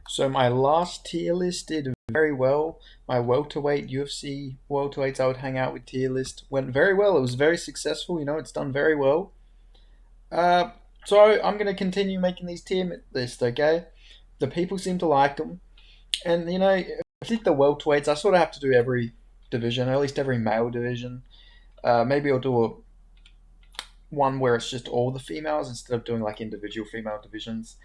So my last tier list did very well. My welterweight UFC welterweights I would hang out with tier list went very well. It was very successful. It's done very well. Uh, so I'm gonna continue making these tier lists. Okay, the people seem to like them, and I think the welterweights I sort of have to do every division, at least every male division. Maybe I'll do one where it's just all the females instead of doing like individual female divisions.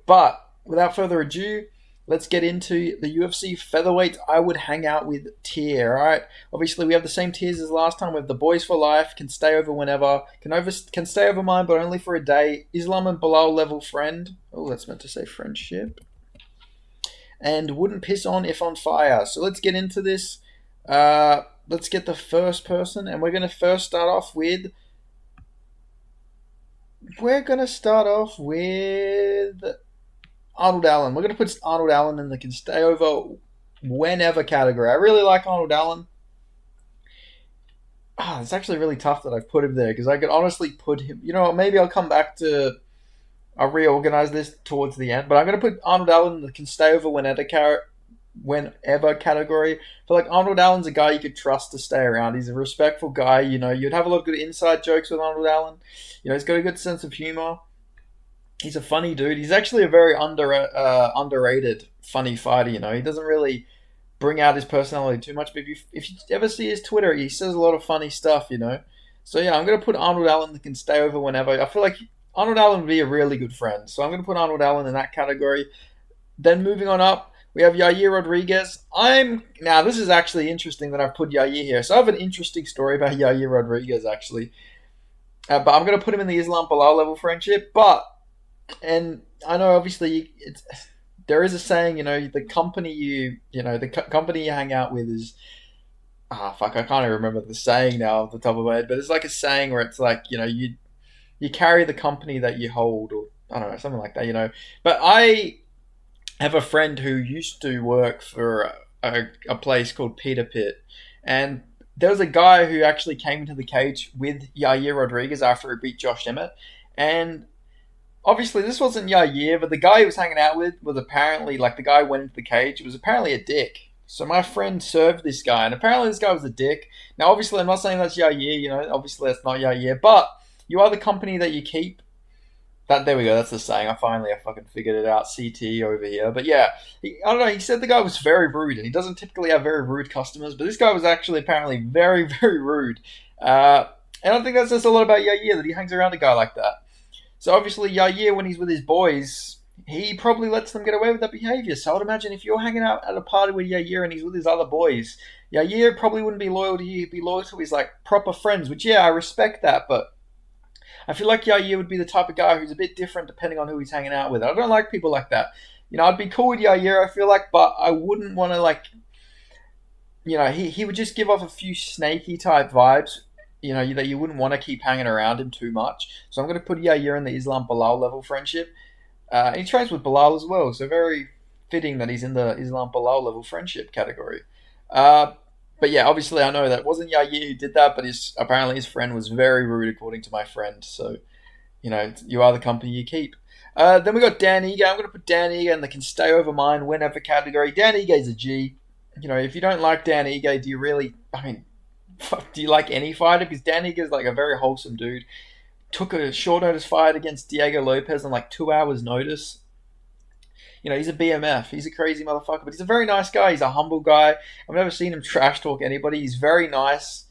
But without further ado, let's get into the UFC featherweight I would hang out with tier. All right, obviously we have the same tiers as last time. We have the boys for life, can stay over whenever, can stay over mine, but only for a day. Islam and Bilal level friend. Oh, that's meant to say friendship. And wouldn't piss on if on fire. So let's get into this. Let's get the first person, and we're gonna first start off with we're going to start off with Arnold Allen. We're going to put Arnold Allen in the can stay over whenever category. I really like Arnold Allen. It's actually really tough that I've put him there because I could honestly put him. You know what? Maybe I'll come back to. I'll reorganize this towards the end, but I'm going to put Arnold Allen in the can stay over whenever category. I feel like Arnold Allen's a guy you could trust to stay around. He's a respectful guy. You'd have a lot of good inside jokes with Arnold Allen. He's got a good sense of humor. He's a funny dude. He's actually a very underrated funny fighter. He doesn't really bring out his personality too much. But if you ever see his Twitter, he says a lot of funny stuff. So yeah, I'm gonna put Arnold Allen that can stay over whenever. I feel like Arnold Allen would be a really good friend. So I'm gonna put Arnold Allen in that category. Then moving on up, we have Yair Rodriguez. Now this is actually interesting that I've put Yair here. So I have an interesting story about Yair Rodriguez actually. But I'm going to put him in the Islam Bilal level friendship. And I know obviously there is a saying, the company company you hang out with is, fuck, I can't even remember the saying now off the top of my head, but it's like a saying where it's like, you carry the company that you hold, or I don't know, something like that. But I have a friend who used to work for a place called Peter Pit, and there was a guy who actually came into the cage with Yair Rodriguez after he beat Josh Emmett. And obviously, this wasn't Yair, but the guy he was hanging out with was apparently, like, the guy who went into the cage was apparently a dick. So my friend served this guy, and apparently this guy was a dick. Now, obviously, I'm not saying that's Yair, obviously that's not Yair, but you are the company that you keep. There we go. That's the saying. I fucking figured it out. CT over here, but yeah, I don't know. He said the guy was very rude, and he doesn't typically have very rude customers, but this guy was actually apparently very, very rude. And I think that says a lot about Yair that he hangs around a guy like that. So obviously, Yair, when he's with his boys, he probably lets them get away with that behavior. So I'd imagine if you're hanging out at a party with Yair and he's with his other boys, Yair probably wouldn't be loyal to you. He'd be loyal to his like proper friends, which I respect that, but I feel like Yair would be the type of guy who's a bit different depending on who he's hanging out with. I don't like people like that. I'd be cool with Yair, I feel like, but I wouldn't want to, like, he would just give off a few snaky type vibes, that you wouldn't want to keep hanging around him too much. So I'm going to put Yair in the Islam Bilal level friendship. And he trains with Bilal as well, so very fitting that he's in the Islam Bilal level friendship category. But yeah, obviously I know that it wasn't Yair who did that, but apparently his friend was very rude, according to my friend. So, you are the company you keep. Then we got Dan Ige. I'm going to put Dan Ige in the can stay over mine whenever category. Dan Ige is a G. If you don't like Dan Ige, do you really, do you like any fighter? Because Dan Ige is like a very wholesome dude. Took a short notice fight against Diego Lopez on like 2 hours notice. He's a BMF. He's a crazy motherfucker, but he's a very nice guy. He's a humble guy. I've never seen him trash talk anybody. He's very nice.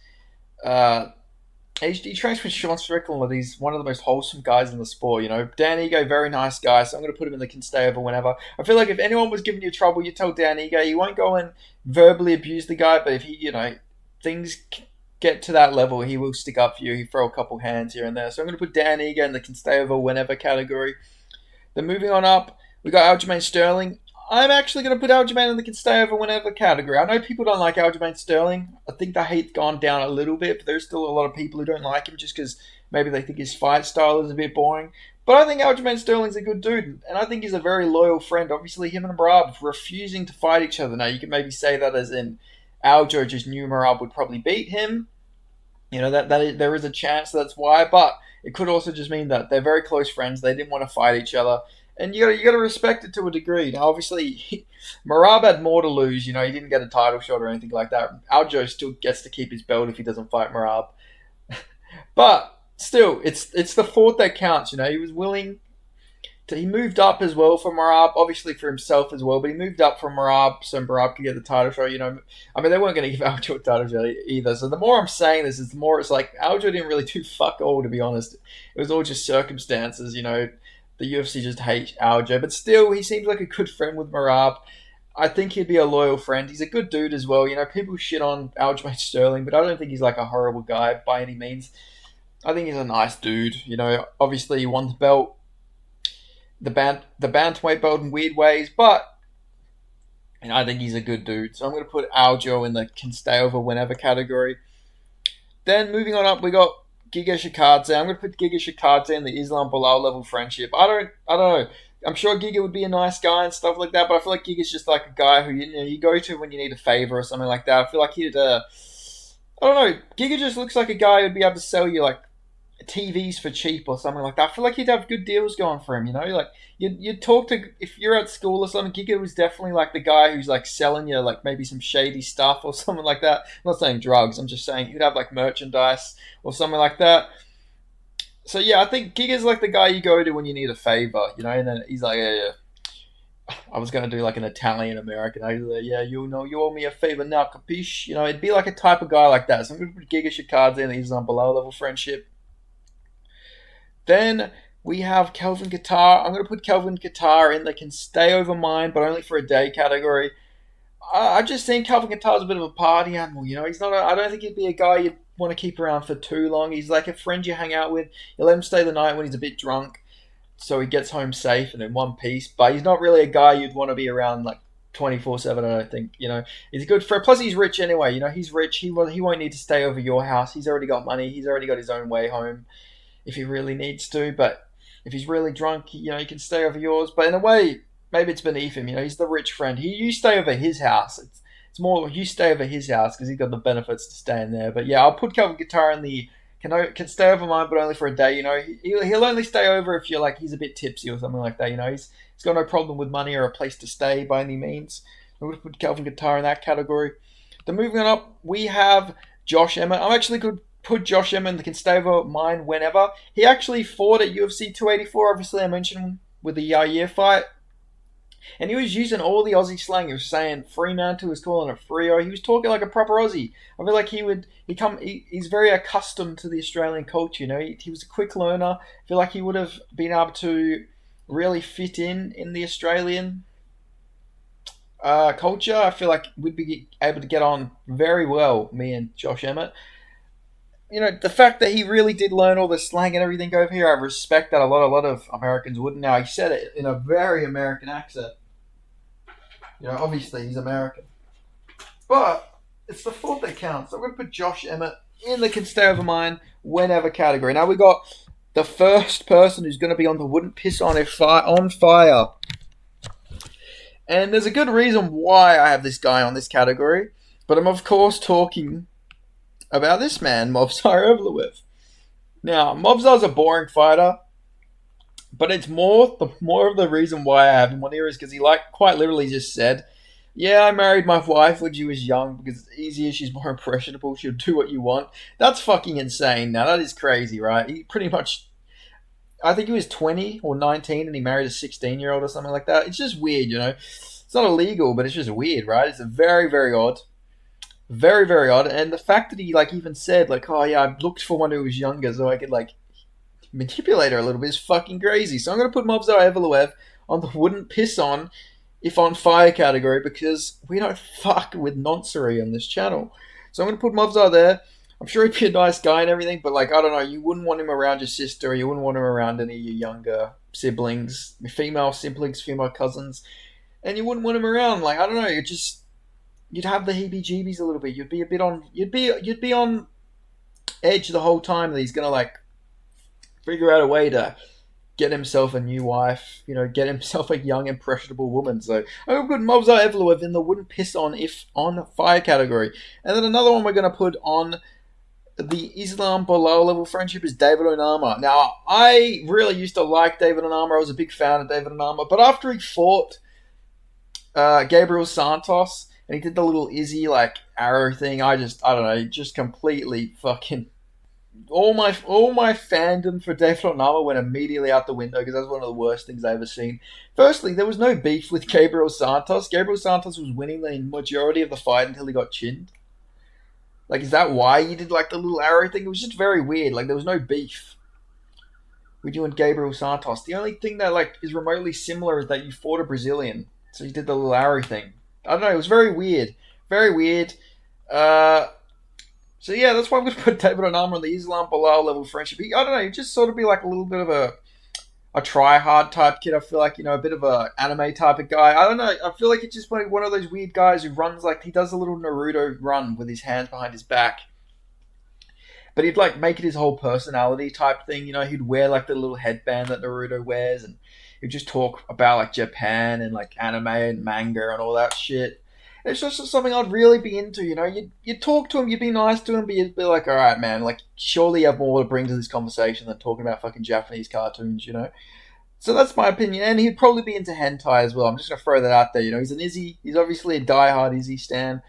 He trains with Sean Strickland. He's one of the most wholesome guys in the sport. Dan Ige, very nice guy. So I'm going to put him in the can stay over whenever. I feel like if anyone was giving you trouble, you tell Dan Ige. He won't go and verbally abuse the guy, but if he, things get to that level, he will stick up for you. He throw a couple hands here and there. So I'm going to put Dan Ige in the can stay over whenever category. Then moving on up, we got Aljamain Sterling. I'm actually going to put Aljamain in the can stay over whenever category. I know people don't like Aljamain Sterling. I think the hate's gone down a little bit, but there's still a lot of people who don't like him just because maybe they think his fight style is a bit boring. But I think Aljamain Sterling's a good dude, and I think he's a very loyal friend. Obviously, him and Merab refusing to fight each other. Now, you can maybe say that as in Aljo just knew Merab would probably beat him. There is a chance that's why, but it could also just mean that they're very close friends. They didn't want to fight each other. And you got to respect it to a degree. Now, obviously, Marab had more to lose. He didn't get a title shot or anything like that. Aljo still gets to keep his belt if he doesn't fight Marab. But still, it's the fought that counts. He was willing to. He moved up as well for Marab, obviously for himself as well. But he moved up for Marab so Marab could get the title shot. I mean, they weren't going to give Aljo a title shot either. So the more I'm saying this, is the more it's like Aljo didn't really do fuck all, to be honest. It was all just circumstances. The UFC just hates Aljo, but still, he seems like a good friend with Marab. I think he'd be a loyal friend. He's a good dude as well. People shit on Aljamain Sterling, but I don't think he's like a horrible guy by any means. I think he's a nice dude. Obviously he won the belt, the bantamweight belt in weird ways, but I think he's a good dude. So I'm going to put Aljo in the can stay over whenever category. Then moving on up, we got Giga Shikadze. I'm going to put Giga Shikadze in the Islam Bilal level friendship. I don't know. I'm sure Giga would be a nice guy and stuff like that, but I feel like Giga's just like a guy who you go to when you need a favor or something like that. I feel like he'd, I don't know. Giga just looks like a guy who'd be able to sell you like TVs for cheap or something like that. I feel like he'd have good deals going for him. Like you'd talk to, if you're at school or something. Giga was definitely like the guy who's like selling you like maybe some shady stuff or something like that. I'm not saying drugs. I'm just saying he'd have like merchandise or something like that. So yeah, I think Giga's like the guy you go to when you need a favor, and then he's like, yeah. I was gonna do like an Italian American. I was like, yeah, you owe me a favor now, capiche? It'd be like a type of guy like that. So I'm gonna put Giga Shikadze in the Islam Bilal level friendship. Then we have Kelvin Kattar. I'm gonna put Kelvin Kattar in the can stay over mine, but only for a day category. I just think Kelvin Kattar's a bit of a party animal. He's not. I don't think he'd be a guy you'd want to keep around for too long. He's like a friend you hang out with. You let him stay the night when he's a bit drunk, so he gets home safe and in one piece. But he's not really a guy you'd want to be around like 24/7. I don't think. He's a good friend. Plus, he's rich anyway. He's rich. He won't need to stay over your house. He's already got money. He's already got his own way home if he really needs to. But if he's really drunk, he can stay over yours. But in a way, maybe it's beneath him. He's the rich friend. You stay over his house. It's more you stay over his house because he's got the benefits to staying there. But yeah, I'll put Kelvin Kattar in the can stay over mine, but only for a day. He'll only stay over if you're like he's a bit tipsy or something like that. He's got no problem with money or a place to stay by any means. I'm going to put Kelvin Kattar in that category. Then moving on up, we have Josh Emmett. I'm actually going to put Josh Emmett in the can stay over mine whenever. He actually fought at UFC 284. Obviously, I mentioned him with the Yair fight. And he was using all the Aussie slang. He was saying Fremantle, he was calling it Freo. He was talking like a proper Aussie. I feel like he's very accustomed to the Australian culture. He was a quick learner. I feel like he would have been able to really fit in the Australian culture. I feel like we'd be able to get on very well, me and Josh Emmett. The fact that he really did learn all the slang and everything over here, I respect that a lot of Americans wouldn't. Now, he said it in a very American accent. Obviously he's American. But it's the thought that counts. So I'm going to put Josh Emmett in the can stay over mine whenever category. Now we got the first person who's going to be on the wouldn't piss on on fire. And there's a good reason why I have this guy on this category. But I'm of course talking about this man, Movsar Evloev. Now, Movsar's a boring fighter, but it's more of the reason why I have him on here is because he quite literally just said, yeah, I married my wife when she was young because it's easier, she's more impressionable, she'll do what you want. That's fucking insane. Now, that is crazy, right? He pretty much, I think he was 20 or 19 and he married a 16-year-old or something like that. It's just weird, It's not illegal, but it's just weird, right? It's very, very odd. Very, very odd. And the fact that he even said oh yeah, I looked for one who was younger so I could manipulate her a little bit is fucking crazy. So I'm going to put Movsar Evloev on the wouldn't piss on if on fire category because we don't fuck with noncery on this channel. So I'm going to put Movsar there. I'm sure he'd be a nice guy and everything, but I don't know, you wouldn't want him around your sister, or you wouldn't want him around any of your younger siblings, female siblings, female cousins, and you wouldn't want him around. I don't know, you'd have the heebie-jeebies a little bit. You'd be a bit on. You'd be on edge the whole time that he's gonna figure out a way to get himself a new wife. Get himself a young, impressionable woman. So I'm gonna put Movsar Evloev in the wouldn't piss on if on fire category, and then another one we're gonna put on the Islam below level friendship is David Onama. Now, I really used to like David Onama. I was a big fan of David Onama. But after he fought Gabriel Santos and he did the little Izzy like arrow thing, I don't know, just completely fucking all my fandom for David Onama went immediately out the window because that was one of the worst things I ever seen. Firstly, there was no beef with Gabriel Santos. Gabriel Santos was winning the majority of the fight until he got chinned. Like, is that why you did like the little arrow thing? It was just very weird. Like, there was no beef with you and Gabriel Santos. The only thing that like is remotely similar is that you fought a Brazilian, so you did the little arrow thing. I don't know. It was very weird. Very weird. Uh, so yeah, that's why I'm going to put David Onama on the Islam Bilal level friendship. I don't know. He'd just sort of be like a little bit of a try hard type kid. I feel like a bit of a anime type of guy. I don't know. I feel like it's just like one of those weird guys who runs like he does a little Naruto run with his hands behind his back. But he'd like make it his whole personality type thing. He'd wear like the little headband that Naruto wears, and he'd just talk about like Japan and like anime and manga and all that shit. It's just something I'd really be into. You'd talk to him, you'd be nice to him, but you'd be like, all right, man, like surely you have more to bring to this conversation than talking about fucking Japanese cartoons. So that's my opinion, and he'd probably be into hentai as well. I'm just gonna throw that out there. He's an Izzy. He's obviously a diehard Izzy stan.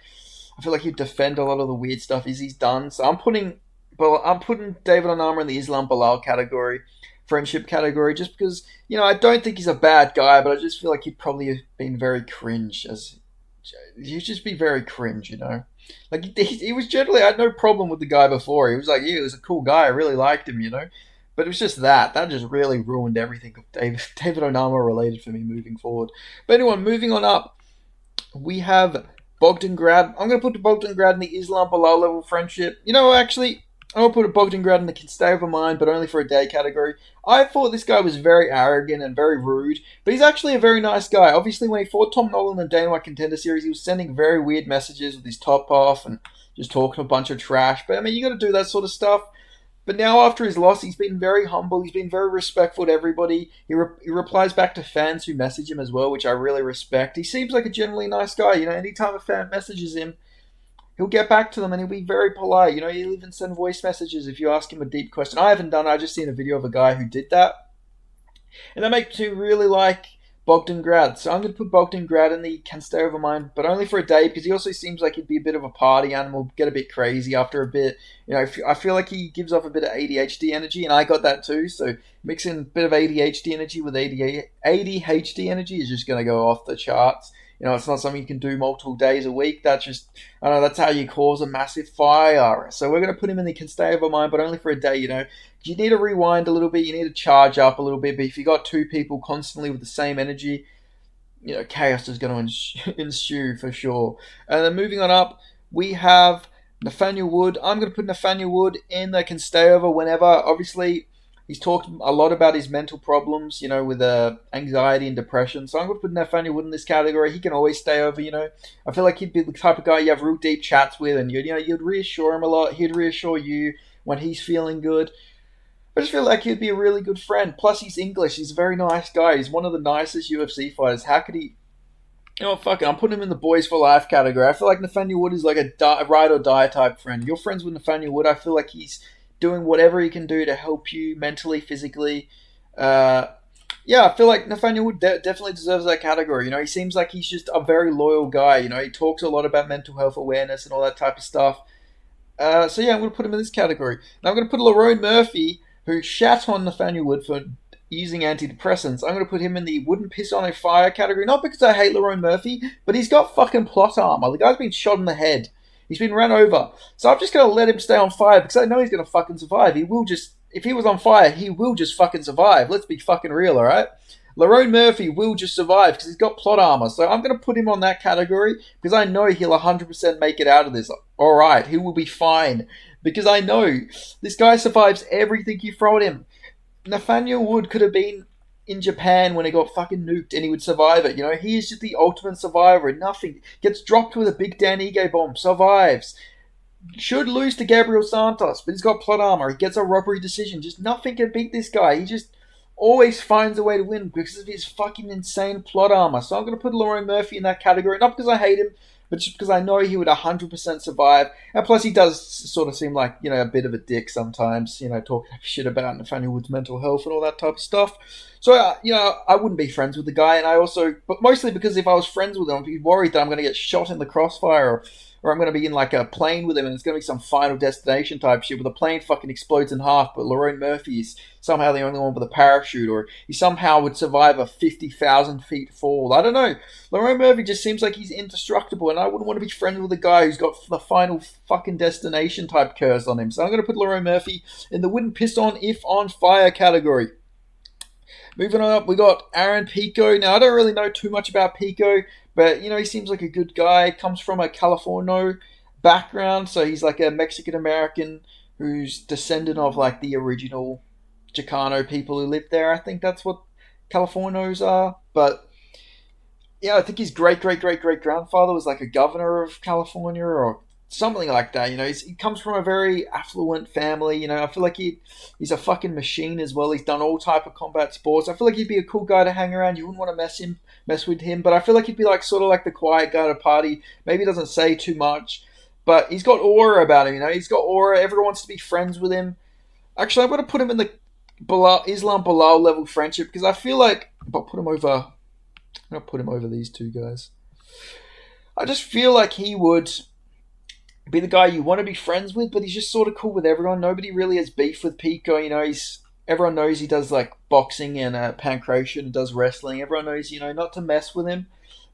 I feel like he'd defend a lot of the weird stuff Izzy's done. So I'm putting David Onama in the Islam Bilal category, friendship category, just because I don't think he's a bad guy, but I just feel like he'd probably have been very cringe. He'd just be very cringe. Like he was generally, I had no problem with the guy before. He was like, yeah, he was a cool guy. I really liked him. But it was just that just really ruined everything of David Onama related for me moving forward. But anyway, moving on up, we have Bogdan I'm going to put Bogdan in the Islam Bilal level friendship. Actually, I'm going to put Bogdan and the Can Stay Over Mine, but only for a day category. I thought this guy was very arrogant and very rude, but he's actually a very nice guy. Obviously, when he fought Tom Nolan in the Dana White Contender Series, he was sending very weird messages with his top off and just talking a bunch of trash. But, I mean, you got to do that sort of stuff. But now, after his loss, he's been very humble. He's been very respectful to everybody. He replies back to fans who message him as well, which I really respect. He seems like a generally nice guy. Anytime a fan messages him, he'll get back to them and he'll be very polite. He'll even send voice messages if you ask him a deep question. I haven't done it. I just seen a video of a guy who did that. And that makes me really like Bogdan Grad. So I'm going to put Bogdan Grad in the Can Stay Over Mine, but only for a day, because he also seems like he'd be a bit of a party animal, get a bit crazy after a bit. I feel like he gives off a bit of ADHD energy, and I got that too. So mixing a bit of ADHD energy with ADHD energy is just going to go off the charts. It's not something you can do multiple days a week. That's just, I don't know, that's how you cause a massive fire. So we're going to put him in the Can Stay Over Mine, but only for a day, You need to rewind a little bit. You need to charge up a little bit. But if you got two people constantly with the same energy, chaos is going to ensue for sure. And then moving on up, we have Nathaniel Wood. I'm going to put Nathaniel Wood in the Can Stay Over whenever. Obviously, he's talked a lot about his mental problems, with anxiety and depression. So I'm going to put Nathaniel Wood in this category. He can always stay over, I feel like he'd be the type of guy you have real deep chats with, and you'd reassure him a lot. He'd reassure you when he's feeling good. I just feel like he'd be a really good friend. Plus, he's English. He's a very nice guy. He's one of the nicest UFC fighters. How could he... fuck it. I'm putting him in the boys for life category. I feel like Nathaniel Wood is like a ride or die type friend. You're friends with Nathaniel Wood. I feel like he's doing whatever he can do to help you mentally, physically. I feel like Nathaniel Wood definitely deserves that category. He seems like he's just a very loyal guy. He talks a lot about mental health awareness and all that type of stuff. I'm going to put him in this category. Now I'm going to put Lerone Murphy, who shat on Nathaniel Wood for using antidepressants. I'm going to put him in the wouldn't piss on a fire category. Not because I hate Lerone Murphy, but he's got fucking plot armor. The guy's been shot in the head. He's been run over. So I'm just going to let him stay on fire because I know he's going to fucking survive. If he was on fire, he will just fucking survive. Let's be fucking real, alright? Lerone Murphy will just survive because he's got plot armor. So I'm going to put him on that category because I know he'll 100% make it out of this. Alright, he will be fine. Because I know this guy survives everything you throw at him. Nathaniel Wood could have been in Japan when he got fucking nuked and he would survive it. He is just the ultimate survivor and nothing. Gets dropped with a big Dan Ige bomb, survives. Should lose to Gabriel Santos, but he's got plot armor. He gets a robbery decision. Just nothing can beat this guy. He just always finds a way to win because of his fucking insane plot armor. So I'm going to put Lerone Murphy in that category. Not because I hate him, but just because I know he would 100% survive. And plus, he does sort of seem like, a bit of a dick sometimes, talking shit about Nathaniel Wood's mental health and all that type of stuff. So, I wouldn't be friends with the guy, and I also, but mostly because if I was friends with him, I'd be worried that I'm going to get shot in the crossfire, or I'm going to be in like a plane with him and it's going to be some Final Destination type shit where the plane fucking explodes in half, but Lerone Murphy is somehow the only one with a parachute, or he somehow would survive a 50,000 feet fall. I don't know. Lerone Murphy just seems like he's indestructible, and I wouldn't want to be friends with a guy who's got the Final fucking Destination type curse on him. So I'm going to put Lerone Murphy in the wouldn't piss on if on fire category. Moving on up, we got Aaron Pico. Now, I don't really know too much about Pico, but, he seems like a good guy. Comes from a Californo background, so he's like a Mexican-American who's descendant of, like, the original Chicano people who lived there. I think that's what Californos are. But, yeah, I think his great-great-great-great-grandfather was, like, a governor of California or something like that. He comes from a very affluent family. I feel like he's a fucking machine as well. He's done all type of combat sports. I feel like he'd be a cool guy to hang around. You wouldn't want to mess with him. But I feel like he'd be like sort of like the quiet guy at a party. Maybe he doesn't say too much, but he's got aura about him. He's got aura. Everyone wants to be friends with him. Actually, I'm going to put him in the Islam Bilal level friendship because I feel like if I put him over, I'm going to put him over these two guys. I just feel like he would be the guy you want to be friends with, but he's just sort of cool with everyone. Nobody really has beef with Pico. Everyone knows he does like boxing and pancration and does wrestling. Everyone knows, not to mess with him.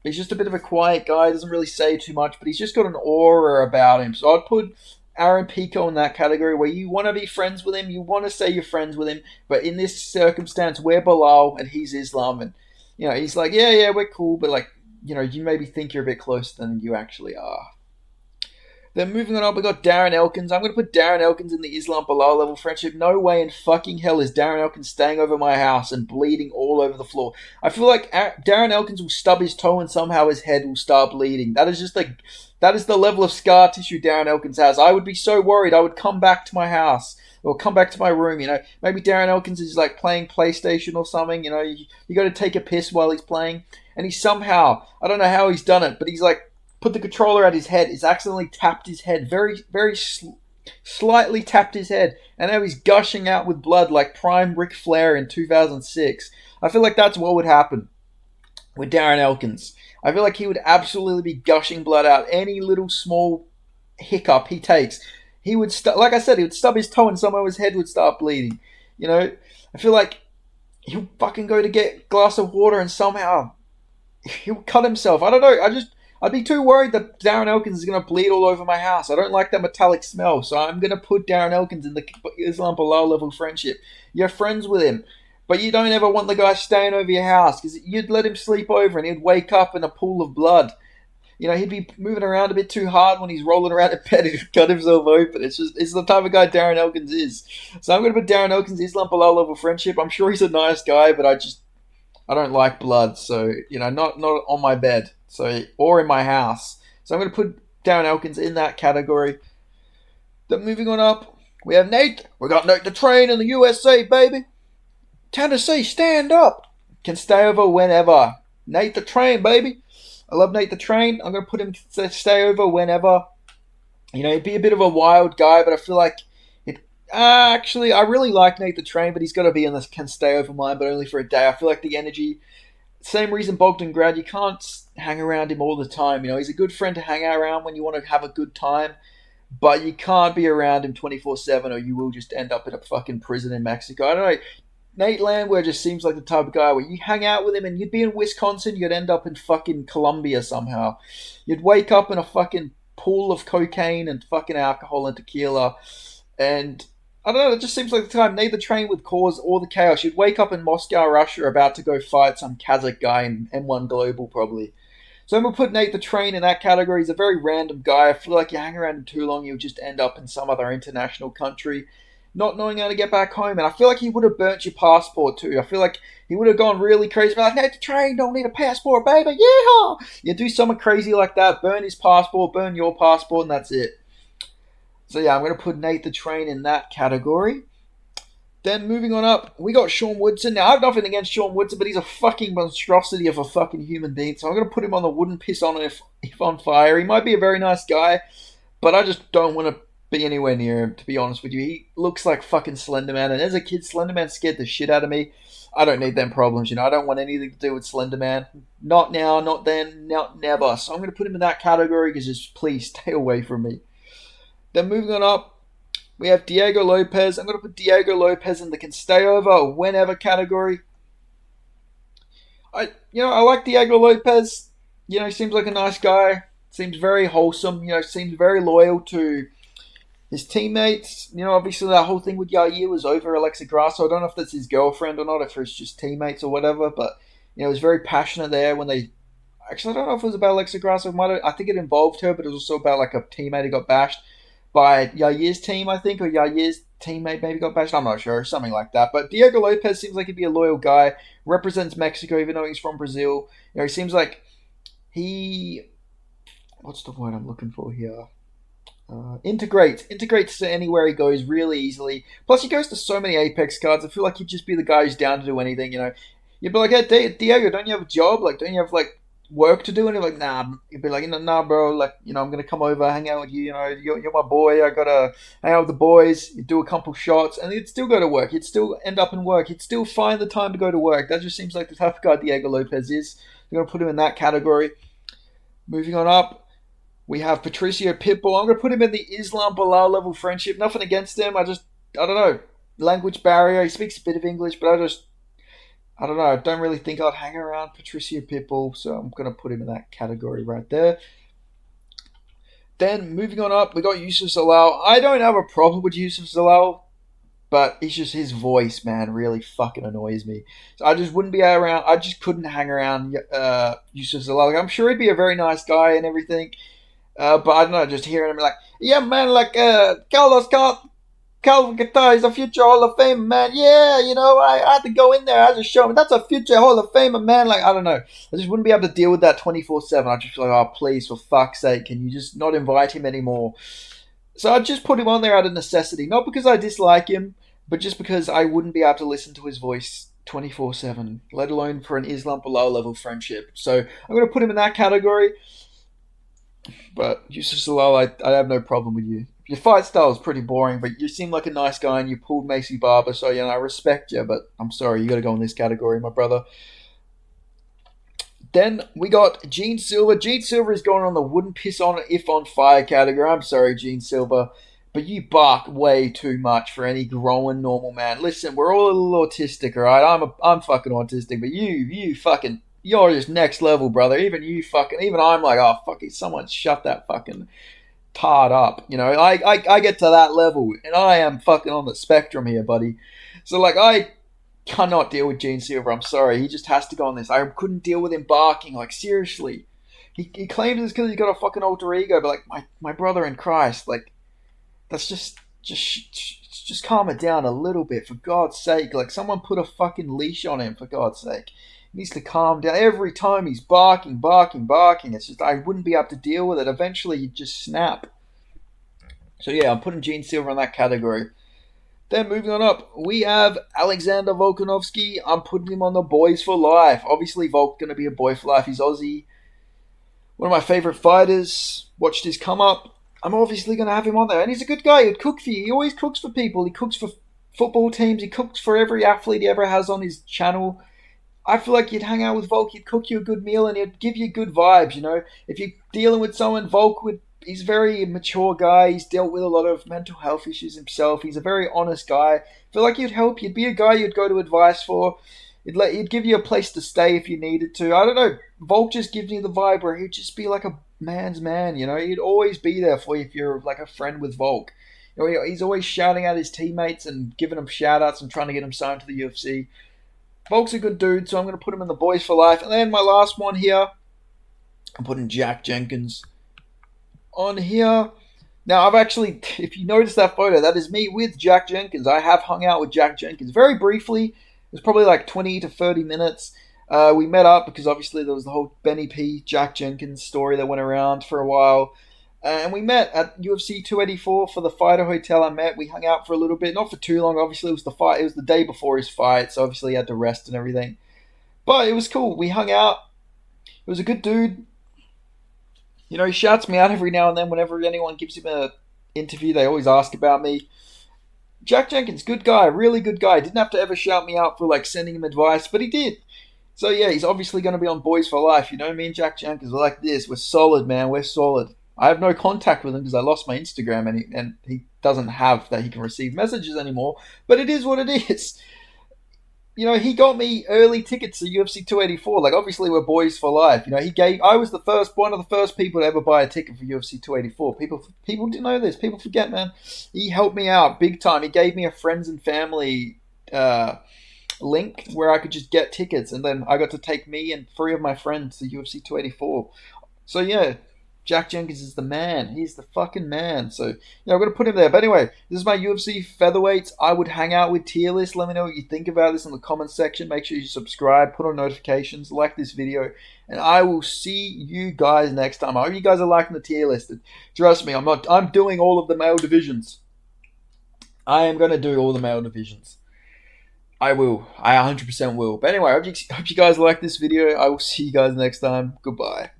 He's just a bit of a quiet guy. Doesn't really say too much, but he's just got an aura about him. So I'd put Aaron Pico in that category where you want to be friends with him. You want to say you're friends with him, but in this circumstance, we're Bilal and he's Islam, and he's like, yeah, we're cool, but like, you maybe think you're a bit closer than you actually are. Then moving on up, we got Darren Elkins. I'm going to put Darren Elkins in the Islam Bilal level friendship. No way in fucking hell is Darren Elkins staying over my house and bleeding all over the floor. I feel like Darren Elkins will stub his toe and somehow his head will start bleeding. That is the level of scar tissue Darren Elkins has. I would be so worried. I would come back to my house or come back to my room. Maybe Darren Elkins is like playing PlayStation or something. You got to take a piss while he's playing, and he somehow, I don't know how he's done it, but he's like put the controller at his head. He's accidentally tapped his head, very slightly tapped his head, and now he's gushing out with blood like prime Ric Flair in 2006. I feel like that's what would happen with Darren Elkins. I feel like he would absolutely be gushing blood out any little small hiccup he takes. He would, like I said, he would stub his toe and somehow his head would start bleeding. I feel like he'll fucking go to get a glass of water and somehow he'll cut himself. I don't know. I'd be too worried that Darren Elkins is going to bleed all over my house. I don't like that metallic smell, so I'm going to put Darren Elkins in the Islam Bilal level friendship. You're friends with him, but you don't ever want the guy staying over your house because you'd let him sleep over and he'd wake up in a pool of blood. He'd be moving around a bit too hard when he's rolling around in bed. He'd cut himself open. It's the type of guy Darren Elkins is. So I'm going to put Darren Elkins Islam Bilal level friendship. I'm sure he's a nice guy, but I don't like blood, so not on my bed, or in my house. So I'm going to put Darren Elkins in that category. Then moving on up, we have Nate. We got Nate the Train in the USA, baby. Tennessee, stand up. Can stay over whenever. Nate the Train, baby. I love Nate the Train. I'm going to put him to stay over whenever. He'd be a bit of a wild guy, but I feel like actually, I really like Nate the Train, but he's got to be in this can stay over mine, but only for a day. I feel like the energy, same reason Bogdan Grad, you can't hang around him all the time. He's a good friend to hang out around when you want to have a good time, but you can't be around him 24/7 or you will just end up in a fucking prison in Mexico. I don't know. Nate Landwehr just seems like the type of guy where you hang out with him and you'd be in Wisconsin, you'd end up in fucking Colombia somehow. You'd wake up in a fucking pool of cocaine and fucking alcohol and tequila, and I don't know, it just seems like the time Nate the Train would cause all the chaos. You'd wake up in Moscow, Russia, about to go fight some Kazakh guy in M1 Global, probably. So I'm going to put Nate the Train in that category. He's a very random guy. I feel like you hang around him too long, you'll just end up in some other international country, not knowing how to get back home. And I feel like he would have burnt your passport too. I feel like he would have gone really crazy. Like, Nate the Train, don't need a passport, baby. Yeah! You do something crazy like that, burn his passport, burn your passport, and that's it. So yeah, I'm going to put Nate the Train in that category. Then moving on up, we got Sean Woodson. Now I have nothing against Sean Woodson, but he's a fucking monstrosity of a fucking human being. So I'm gonna put him on the wooden piss on if on fire. He might be a very nice guy, but I just don't want to be anywhere near him. To be honest with you, he looks like fucking Slenderman, and as a kid, Slenderman scared the shit out of me. I don't need them problems, I don't want anything to do with Slenderman. Not now, not then, not never. So I'm gonna put him in that category because just please stay away from me. Then moving on up, we have Diego Lopez. I'm going to put Diego Lopez in the can stay over or whenever category. I like Diego Lopez. He seems like a nice guy. Seems very wholesome. Seems very loyal to his teammates. Obviously that whole thing with Yair was over Alexa Grasso. I don't know if that's his girlfriend or not, if it's just teammates or whatever. But he was very passionate there when they. Actually, I don't know if it was about Alexa Grasso. I think it involved her, but it was also about like a teammate who got bashed by Yair's team, I think, or Yair's teammate maybe got bashed. I'm not sure, something like that. But Diego Lopez seems like he'd be a loyal guy. Represents Mexico, even though he's from Brazil. He seems like he. What's the word I'm looking for here? Integrates to anywhere he goes really easily. Plus, he goes to so many Apex cards. I feel like he'd just be the guy who's down to do anything. You'd be like, "Hey, Diego, don't you have a job? Like, don't you have like work to do?" And he's like, "Nah." He'd be like, "Nah, bro. Like, I'm gonna come over, hang out with you. You're my boy. I gotta hang out with the boys. You do a couple shots, and he'd still go to work. He'd still end up in work. He'd still find the time to go to work. That just seems like the type of guy Diego Lopez is. I'm gonna put him in that category. Moving on up, we have Patricio Pitbull. I'm gonna put him in the Islam Bilal level friendship. Nothing against him. I don't know, language barrier. He speaks a bit of English, but I don't know. I don't really think I'd hang around Patricio Pitbull, so I'm going to put him in that category right there. Then, moving on up, we got Yusuf Zalal. I don't have a problem with Yusuf Zalal, but it's just his voice, man, really fucking annoys me. So I just wouldn't be around. I just couldn't hang around Yusuf Zalal. Like, I'm sure he'd be a very nice guy and everything, but I don't know, just hearing him like, yeah, man, like, Calvin Guitar is a future Hall of Famer, man. Yeah, I had to go in there. I just show him that's a future Hall of Famer, man. Like, I don't know. I just wouldn't be able to deal with that 24/7. I'd just be like, oh, please, for fuck's sake, can you just not invite him anymore? So I'd just put him on there out of necessity. Not because I dislike him, but just because I wouldn't be able to listen to his voice 24/7, let alone for an Islam Bilal level friendship. So I'm going to put him in that category. But Yusuf Salal, I have no problem with you. Your fight style is pretty boring, but you seem like a nice guy and you pulled Macy Barber, so I respect you, but I'm sorry, you got to go in this category, my brother. Then we got Gene Silver. Gene Silver is going on the wouldn't piss on if on fire category. I'm sorry, Gene Silver, but you bark way too much for any growing normal man. Listen, we're all a little autistic, all right? I'm fucking autistic, but you're just next level, brother. Even I'm like, oh fuck it, someone shut that fucking tarred up. I get to that level, and I am fucking on the spectrum here, buddy. So like, I cannot deal with Gene Silver. I'm sorry, he just has to go on this. I couldn't deal with him barking. Like, seriously, he claims it's because he's got a fucking alter ego, but like, my brother in Christ, like, that's just calm it down a little bit, for God's sake. Like, someone put a fucking leash on him, for God's sake. He needs to calm down. Every time he's barking. It's just, I wouldn't be able to deal with it. Eventually, you'd just snap. So yeah, I'm putting Gene Silver in that category. Then moving on up, we have Alexander Volkanovski. I'm putting him on the boys for life. Obviously, Volk's going to be a boy for life. He's Aussie. One of my favourite fighters. Watched his come up. I'm obviously going to have him on there. And he's a good guy. He'd cook for you. He always cooks for people. He cooks for football teams. He cooks for every athlete he ever has on his channel. I feel like you'd hang out with Volk, he'd cook you a good meal, and he'd give you good vibes, If you're dealing with someone, he's a very mature guy. He's dealt with a lot of mental health issues himself. He's a very honest guy. I feel like he'd help. He'd be a guy you'd go to advice for. He'd give you a place to stay if you needed to. I don't know. Volk just gives me the vibe where he'd just be like a man's man, He'd always be there for you if you're like a friend with Volk. He's always shouting at his teammates and giving them shout-outs and trying to get them signed to the UFC. Volk's a good dude, so I'm going to put him in the boys for life. And then my last one here, I'm putting Jack Jenkins on here. Now, I've actually, if you notice that photo, that is me with Jack Jenkins. I have hung out with Jack Jenkins very briefly. It was probably like 20 to 30 minutes. We met up because obviously there was the whole Benny P. Jack Jenkins story that went around for a while. and we met at UFC 284 for the Fighter Hotel. I met. We hung out for a little bit, not for too long. Obviously, it was the fight. It was the day before his fight, so obviously he had to rest and everything. But it was cool. We hung out. It was a good dude. He shouts me out every now and then whenever anyone gives him a interview. They always ask about me. Jack Jenkins, good guy, really good guy. Didn't have to ever shout me out for like sending him advice, but he did. So yeah, he's obviously going to be on Boys for Life. Me and Jack Jenkins are like this. We're solid, man. We're solid. I have no contact with him because I lost my Instagram and he doesn't have that he can receive messages anymore. But it is what it is. He got me early tickets to UFC 284. Like, obviously, we're boys for life. I was one of the first people to ever buy a ticket for UFC 284. People didn't know this. People forget, man. He helped me out big time. He gave me a friends and family link where I could just get tickets, and then I got to take me and three of my friends to UFC 284. So yeah, Jack Jenkins is the man. He's the fucking man. So yeah, I'm gonna put him there. But anyway, this is my UFC featherweights. I would hang out with tier list. Let me know what you think about this in the comments section. Make sure you subscribe, put on notifications, like this video, and I will see you guys next time. I hope you guys are liking the tier list. Trust me, I'm doing all of the male divisions. I am gonna do all the male divisions. I will. I 100% will. But anyway, I hope you guys like this video. I will see you guys next time. Goodbye.